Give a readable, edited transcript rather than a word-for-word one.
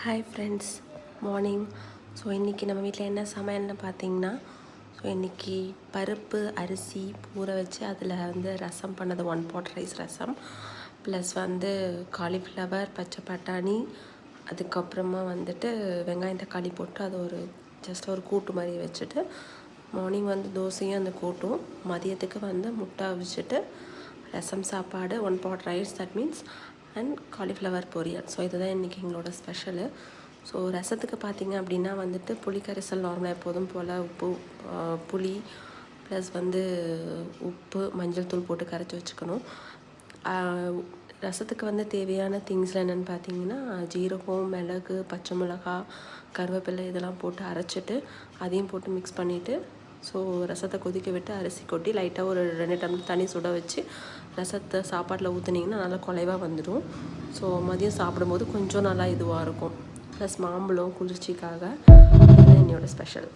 Hi friends, morning. So இன்றைக்கி நம்ம வீட்டில் என்ன சமையல்னு பார்த்தீங்கன்னா, ஸோ இன்றைக்கி பருப்பு அரிசி ஊற வச்சு அதில் ரசம் பண்ணது, 1 pot ரைஸ் ரசம், ப்ளஸ் காலிஃப்ளவர், பச்சை பட்டாணி, அதுக்கப்புறமா வெங்காயம் தக்காளி போட்டு அது ஜஸ்ட் ஒரு கூட்டு மாதிரி வச்சுட்டு, மார்னிங் தோசையும் அந்த கூட்டும், மதியத்துக்கு முட்டை அவிச்சிட்டு ரசம் சாப்பாடு, 1 pot rice, that means, and cauliflower பொரியல். ஸோ இதுதான் இன்றைக்கி எங்களோட ஸ்பெஷலு. ஸோ ரசத்துக்கு பார்த்திங்க அப்படின்னா புளி கரைசல் நார்மலாக எப்போதும் போல் உப்பு, புளி ப்ளஸ் உப்பு, மஞ்சள் தூள் போட்டு கரைச்சி வச்சுக்கணும். ரசத்துக்கு தேவையான திங்ஸில் என்னென்னு பார்த்தீங்கன்னா, ஜீரகம், மிளகு, பச்சை மிளகா, கருவேப்பிலை இதெல்லாம் போட்டு அரைச்சிட்டு அதையும் போட்டு மிக்ஸ் பண்ணிவிட்டு, ஸோ ரசத்தை கொதிக்க விட்டு அரிசி கொட்டி லைட்டாக ஒரு 2 டம்ளர் தண்ணி சுட வச்சு ரசத்தை சாப்பாட்டில் ஊற்றுனீங்கன்னா நல்லா குலைவாக வந்துடும். ஸோ மதியம் சாப்பிடும்போது கொஞ்சம் நல்லா இதுவாக இருக்கும். ப்ளஸ் மாம்பழம் குளிர்ச்சிக்காக, இதுதான் என்னோடய ஸ்பெஷல்.